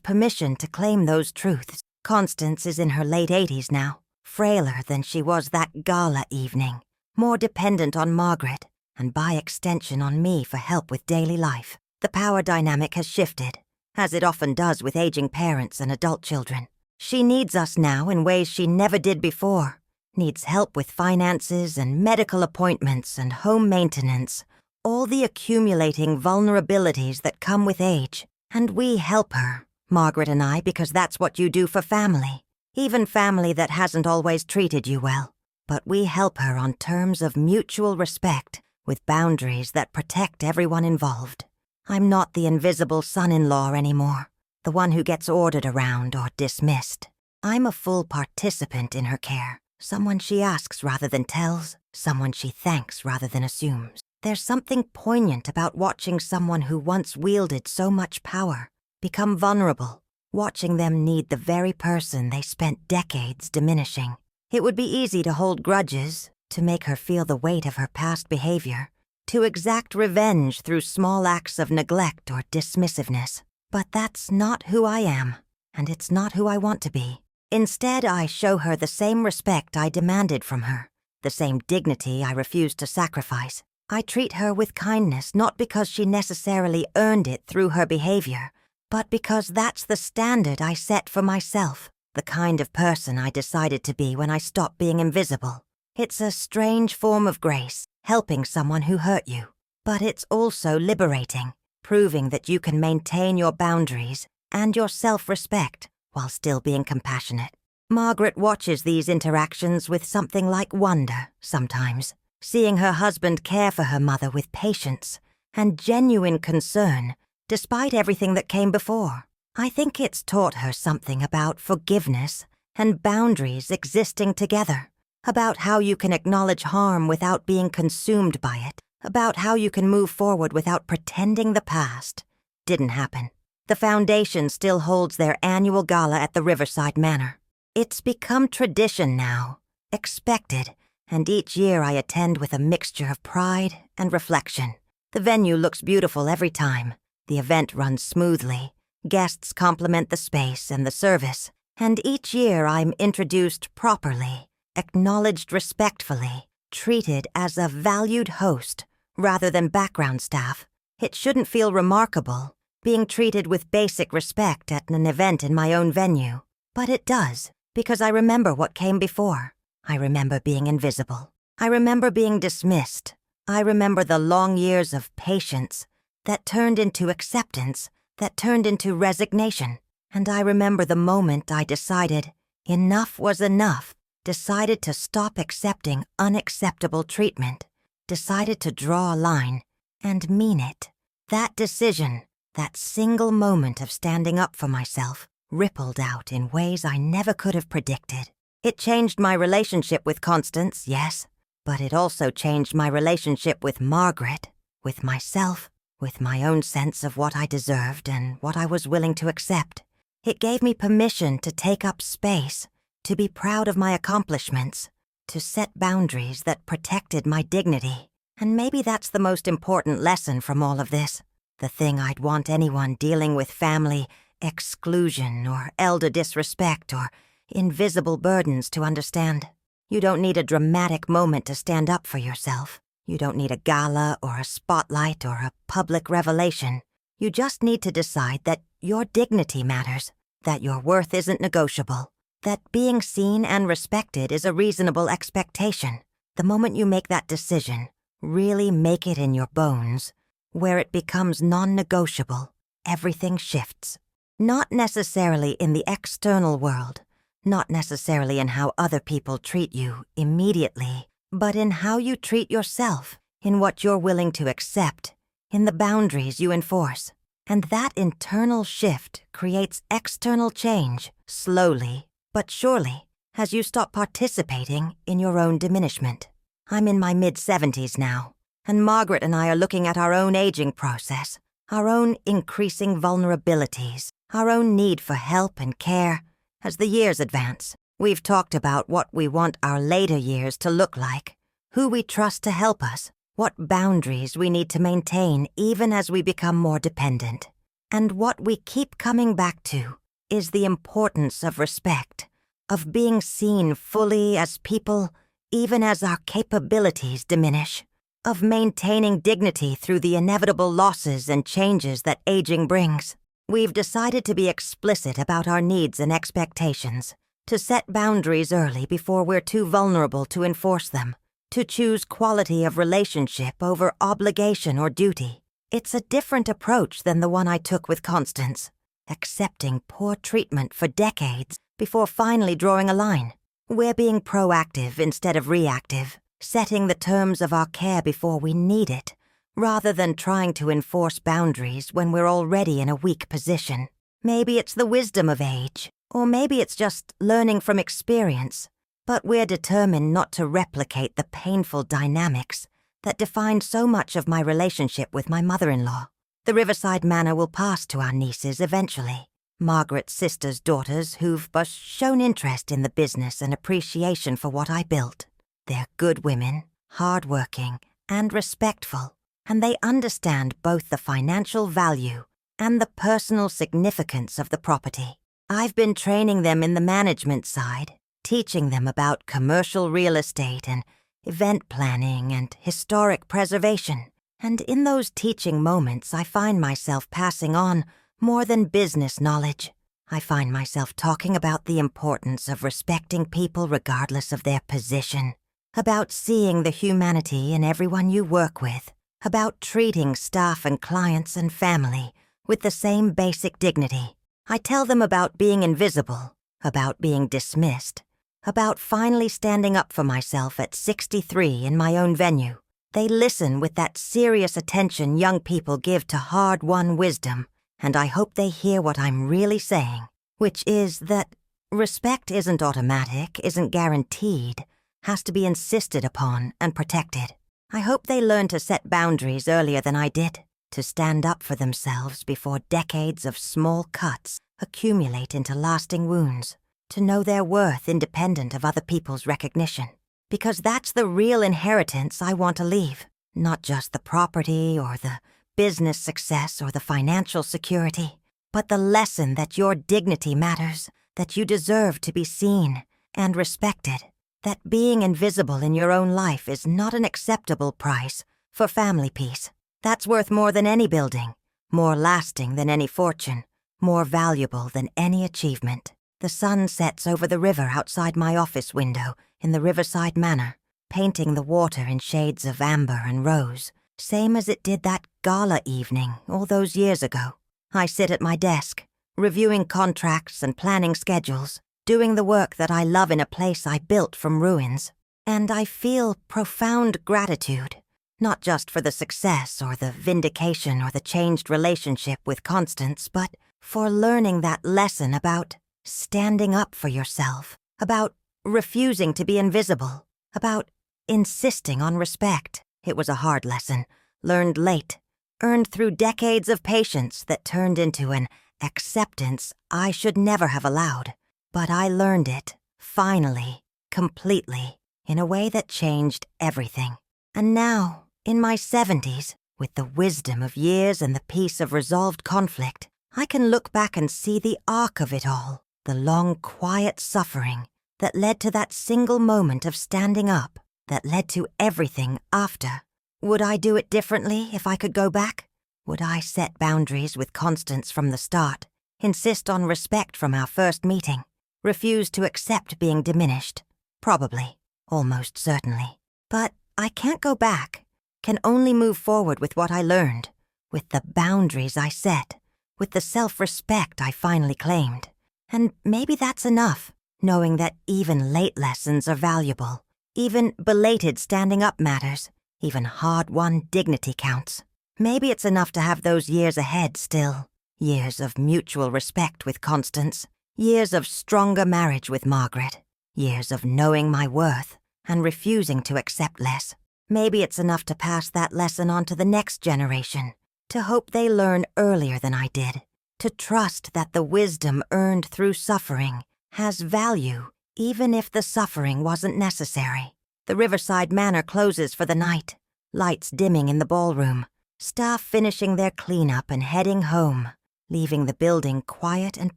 permission to claim those truths. Constance is in her late 80s now, frailer than she was that gala evening, more dependent on Margaret, and by extension on me for help with daily life. The power dynamic has shifted, as it often does with aging parents and adult children. She needs us now in ways she never did before, needs help with finances and medical appointments and home maintenance, all the accumulating vulnerabilities that come with age. And we help her, Margaret and I, because that's what you do for family, even family that hasn't always treated you well. But we help her on terms of mutual respect, with boundaries that protect everyone involved. I'm not the invisible son-in-law anymore, the one who gets ordered around or dismissed. I'm a full participant in her care, someone she asks rather than tells, someone she thanks rather than assumes. There's something poignant about watching someone who once wielded so much power become vulnerable, watching them need the very person they spent decades diminishing. It would be easy to hold grudges, to make her feel the weight of her past behavior, to exact revenge through small acts of neglect or dismissiveness. But that's not who I am, and it's not who I want to be. Instead, I show her the same respect I demanded from her, the same dignity I refused to sacrifice. I treat her with kindness not because she necessarily earned it through her behavior, but because that's the standard I set for myself, the kind of person I decided to be when I stopped being invisible. It's a strange form of grace, helping someone who hurt you. But it's also liberating, proving that you can maintain your boundaries and your self-respect while still being compassionate. Margaret watches these interactions with something like wonder sometimes, seeing her husband care for her mother with patience and genuine concern despite everything that came before. I think it's taught her something about forgiveness and boundaries existing together, about how you can acknowledge harm without being consumed by it, about how you can move forward without pretending the past didn't happen. The foundation still holds their annual gala at the Riverside Manor. It's become tradition now, expected, and each year I attend with a mixture of pride and reflection. The venue looks beautiful every time. The event runs smoothly. Guests compliment the space and the service, and each year I'm introduced properly, acknowledged respectfully, treated as a valued host rather than background staff. It shouldn't feel remarkable, being treated with basic respect at an event in my own venue. But it does, because I remember what came before. I remember being invisible. I remember being dismissed. I remember the long years of patience that turned into acceptance, that turned into resignation. And I remember the moment I decided enough was enough, decided to stop accepting unacceptable treatment, decided to draw a line and mean it. That decision, that single moment of standing up for myself, rippled out in ways I never could have predicted. It changed my relationship with Constance, yes, but it also changed my relationship with Margaret, with myself, with my own sense of what I deserved and what I was willing to accept. It gave me permission to take up space, to be proud of my accomplishments, to set boundaries that protected my dignity. And maybe that's the most important lesson from all of this, the thing I'd want anyone dealing with family exclusion or elder disrespect or invisible burdens to understand. You don't need a dramatic moment to stand up for yourself. You don't need a gala or a spotlight or a public revelation. You just need to decide that your dignity matters, that your worth isn't negotiable, that being seen and respected is a reasonable expectation. The moment you make that decision, really make it in your bones, where it becomes non-negotiable, everything shifts. Not necessarily in the external world, not necessarily in how other people treat you immediately, but in how you treat yourself, in what you're willing to accept, in the boundaries you enforce. And that internal shift creates external change, slowly but surely, as you stop participating in your own diminishment. I'm in my mid-70s now, and Margaret and I are looking at our own aging process, our own increasing vulnerabilities, our own need for help and care as the years advance. We've talked about what we want our later years to look like, who we trust to help us, what boundaries we need to maintain even as we become more dependent. And what we keep coming back to is the importance of respect, of being seen fully as people even as our capabilities diminish, of maintaining dignity through the inevitable losses and changes that aging brings. We've decided to be explicit about our needs and expectations, to set boundaries early before we're too vulnerable to enforce them, to choose quality of relationship over obligation or duty. It's a different approach than the one I took with Constance, accepting poor treatment for decades before finally drawing a line. We're being proactive instead of reactive, setting the terms of our care before we need it, rather than trying to enforce boundaries when we're already in a weak position. Maybe it's the wisdom of age, or maybe it's just learning from experience, but we're determined not to replicate the painful dynamics that defined so much of my relationship with my mother-in-law. The Riverside Manor will pass to our nieces eventually, Margaret's sister's daughters who've shown interest in the business and appreciation for what I built. They're good women, hard-working, and respectful, and they understand both the financial value and the personal significance of the property. I've been training them in the management side, teaching them about commercial real estate and event planning and historic preservation. And in those teaching moments, I find myself passing on more than business knowledge. I find myself talking about the importance of respecting people regardless of their position, about seeing the humanity in everyone you work with, about treating staff and clients and family with the same basic dignity. I tell them about being invisible, about being dismissed, about finally standing up for myself at 63 in my own venue. They listen with that serious attention young people give to hard-won wisdom, and I hope they hear what I'm really saying, which is that respect isn't automatic, isn't guaranteed, has to be insisted upon and protected. I hope they learn to set boundaries earlier than I did, to stand up for themselves before decades of small cuts accumulate into lasting wounds, to know their worth independent of other people's recognition. Because that's the real inheritance I want to leave, not just the property or the business success or the financial security, but the lesson that your dignity matters, that you deserve to be seen and respected, that being invisible in your own life is not an acceptable price for family peace. That's worth more than any building, more lasting than any fortune, more valuable than any achievement. The sun sets over the river outside my office window in the Riverside Manor, painting the water in shades of amber and rose, same as it did that gala evening all those years ago. I sit at my desk, reviewing contracts and planning schedules, doing the work that I love in a place I built from ruins. And I feel profound gratitude, not just for the success or the vindication or the changed relationship with Constance, but for learning that lesson about standing up for yourself, about refusing to be invisible, about insisting on respect. It was a hard lesson, learned late, earned through decades of patience that turned into an acceptance I should never have allowed. But I learned it, finally, completely, in a way that changed everything. And now, in my 70s, with the wisdom of years and the peace of resolved conflict, I can look back and see the arc of it all, the long, quiet suffering that led to that single moment of standing up, that led to everything after. Would I do it differently if I could go back? Would I set boundaries with Constance from the start, insist on respect from our first meeting, refuse to accept being diminished? Probably, almost certainly. But I can't go back, can only move forward with what I learned, with the boundaries I set, with the self-respect I finally claimed. And maybe that's enough, knowing that even late lessons are valuable, even belated standing up matters, even hard-won dignity counts. Maybe it's enough to have those years ahead still, years of mutual respect with Constance, years of stronger marriage with Margaret, years of knowing my worth and refusing to accept less. Maybe it's enough to pass that lesson on to the next generation, to hope they learn earlier than I did, to trust that the wisdom earned through suffering has value even if the suffering wasn't necessary. The Riverside Manor closes for the night, lights dimming in the ballroom, staff finishing their cleanup and heading home, leaving the building quiet and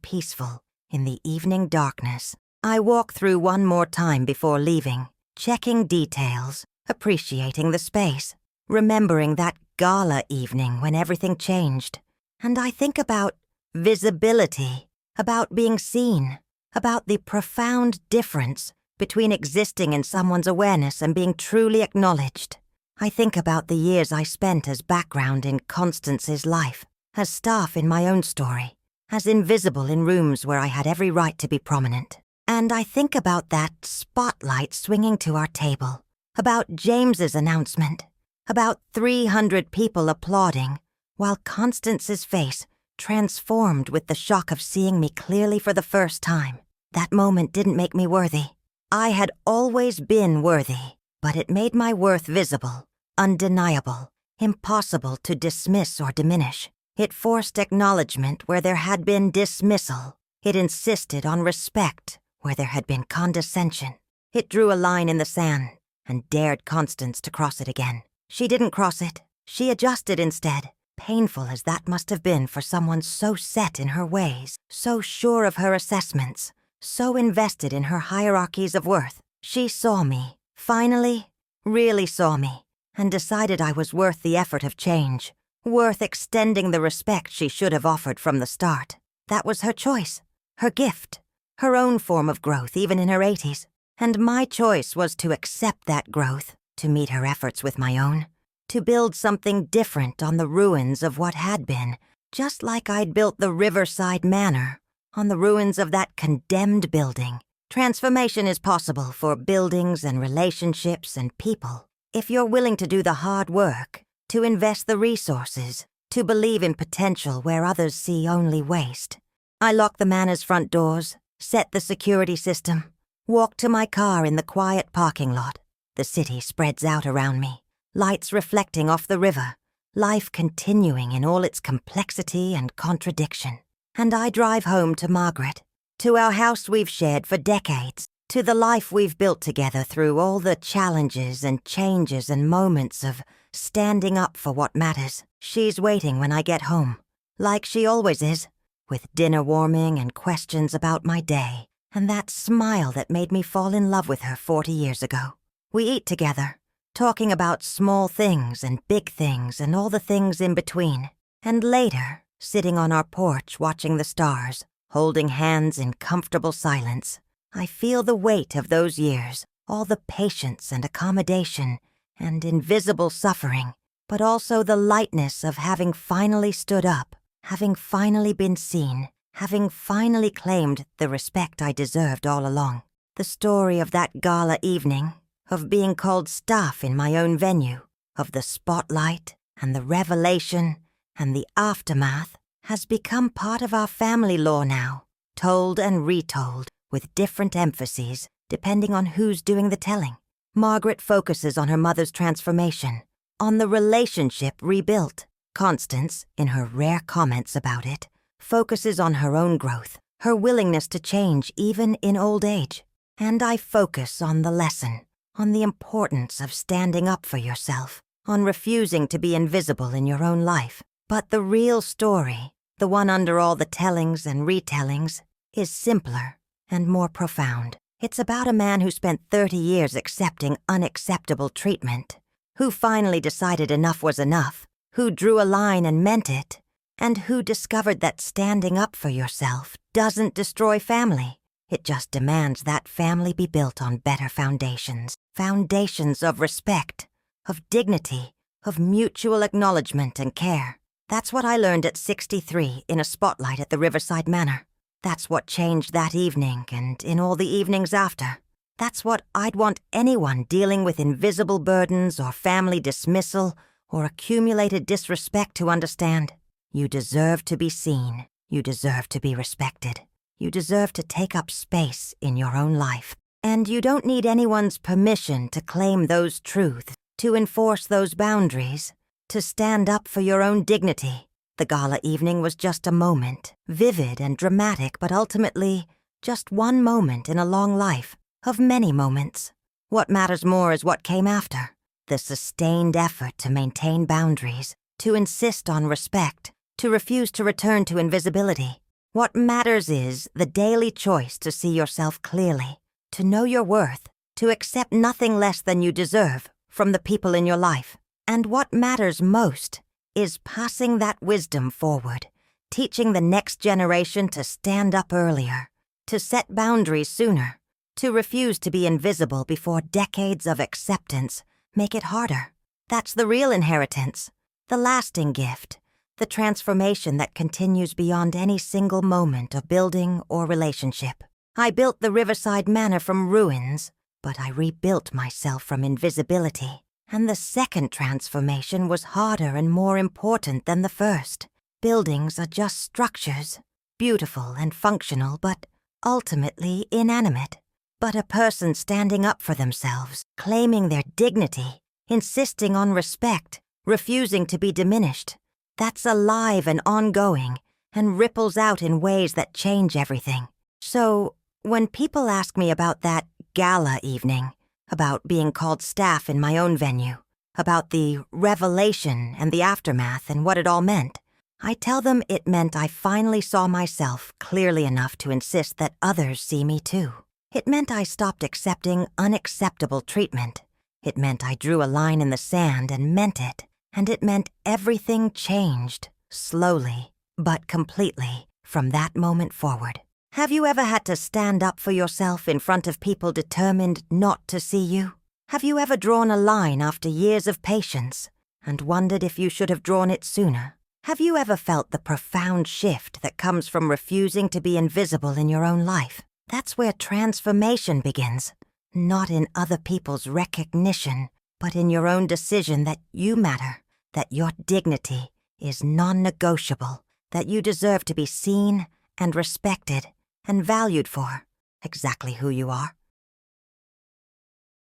peaceful in the evening darkness. I walk through one more time before leaving, checking details, appreciating the space, remembering that gala evening when everything changed. And I think about visibility, about being seen, about the profound difference between existing in someone's awareness and being truly acknowledged. I think about the years I spent as background in Constance's life, as staff in my own story, as invisible in rooms where I had every right to be prominent. And I think about that spotlight swinging to our table, about James's announcement, about 300 people applauding, while Constance's face transformed with the shock of seeing me clearly for the first time. That moment didn't make me worthy. I had always been worthy, but it made my worth visible, undeniable, impossible to dismiss or diminish. It forced acknowledgement where there had been dismissal. It insisted on respect where there had been condescension. It drew a line in the sand and dared Constance to cross it again. She didn't cross it. She adjusted instead, painful as that must have been for someone so set in her ways, so sure of her assessments, so invested in her hierarchies of worth. She saw me, finally, really saw me, and decided I was worth the effort of change, worth extending the respect she should have offered from the start. That was her choice, her gift, her own form of growth even in her 80s. And my choice was to accept that growth, to meet her efforts with my own, to build something different on the ruins of what had been, just like I'd built the Riverside Manor on the ruins of that condemned building. Transformation is possible for buildings and relationships and people if you're willing to do the hard work, to invest the resources, to believe in potential where others see only waste. I locked the manor's front doors, set the security system, walked to my car in the quiet parking lot. The city spreads out around me, lights reflecting off the river, life continuing in all its complexity and contradiction. And I drive home to Margaret, to our house we've shared for decades, to the life we've built together through all the challenges and changes and moments of standing up for what matters. She's waiting when I get home, like she always is, with dinner warming and questions about my day, and that smile that made me fall in love with her 40 years ago. We eat together, talking about small things and big things and all the things in between. And later, sitting on our porch watching the stars, holding hands in comfortable silence, I feel the weight of those years, all the patience and accommodation and invisible suffering, but also the lightness of having finally stood up, having finally been seen, having finally claimed the respect I deserved all along. The story of that gala evening, of being called staff in my own venue, of the spotlight and the revelation and the aftermath, has become part of our family lore now, told and retold with different emphases depending on who's doing the telling. Margaret focuses on her mother's transformation, on the relationship rebuilt. Constance, in her rare comments about it, focuses on her own growth, her willingness to change even in old age. And I focus on the lesson, on the importance of standing up for yourself, on refusing to be invisible in your own life. But the real story, the one under all the tellings and retellings, is simpler and more profound. It's about a man who spent 30 years accepting unacceptable treatment, who finally decided enough was enough, who drew a line and meant it, and who discovered that standing up for yourself doesn't destroy family. It just demands that family be built on better foundations, foundations of respect, of dignity, of mutual acknowledgement and care. That's what I learned at 63 in a spotlight at the Riverside Manor. That's what changed that evening and in all the evenings after. That's what I'd want anyone dealing with invisible burdens or family dismissal or accumulated disrespect to understand. You deserve to be seen. You deserve to be respected. You deserve to take up space in your own life. And you don't need anyone's permission to claim those truths, to enforce those boundaries, to stand up for your own dignity. The gala evening was just a moment, vivid and dramatic, but ultimately Just one moment in a long life, of many moments. What matters more is what came after. The sustained effort to maintain boundaries, to insist on respect, to refuse to return to invisibility. What matters is the daily choice to see yourself clearly, to know your worth, to accept nothing less than you deserve from the people in your life. And what matters most is passing that wisdom forward, teaching the next generation to stand up earlier, to set boundaries sooner, to refuse to be invisible before decades of acceptance make it harder. That's the real inheritance, the lasting gift, the transformation that continues beyond any single moment of building or relationship. I built the Riverside Manor from ruins, but I rebuilt myself from invisibility. And the second transformation was harder and more important than the first. Buildings are just structures, beautiful and functional, but ultimately inanimate. But a person standing up for themselves, claiming their dignity, insisting on respect, refusing to be diminished, that's alive and ongoing and ripples out in ways that change everything. So, when people ask me about that gala evening, about being called staff in my own venue, about the revelation and the aftermath and what it all meant, I tell them it meant I finally saw myself clearly enough to insist that others see me too. It meant I stopped accepting unacceptable treatment. It meant I drew a line in the sand and meant it. And it meant everything changed, slowly, but completely, from that moment forward. Have you ever had to stand up for yourself in front of people determined not to see you? Have you ever drawn a line after years of patience and wondered if you should have drawn it sooner? Have you ever felt the profound shift that comes from refusing to be invisible in your own life? That's where transformation begins, not in other people's recognition, but in your own decision that you matter, that your dignity is non-negotiable, that you deserve to be seen and respected and valued for exactly who you are.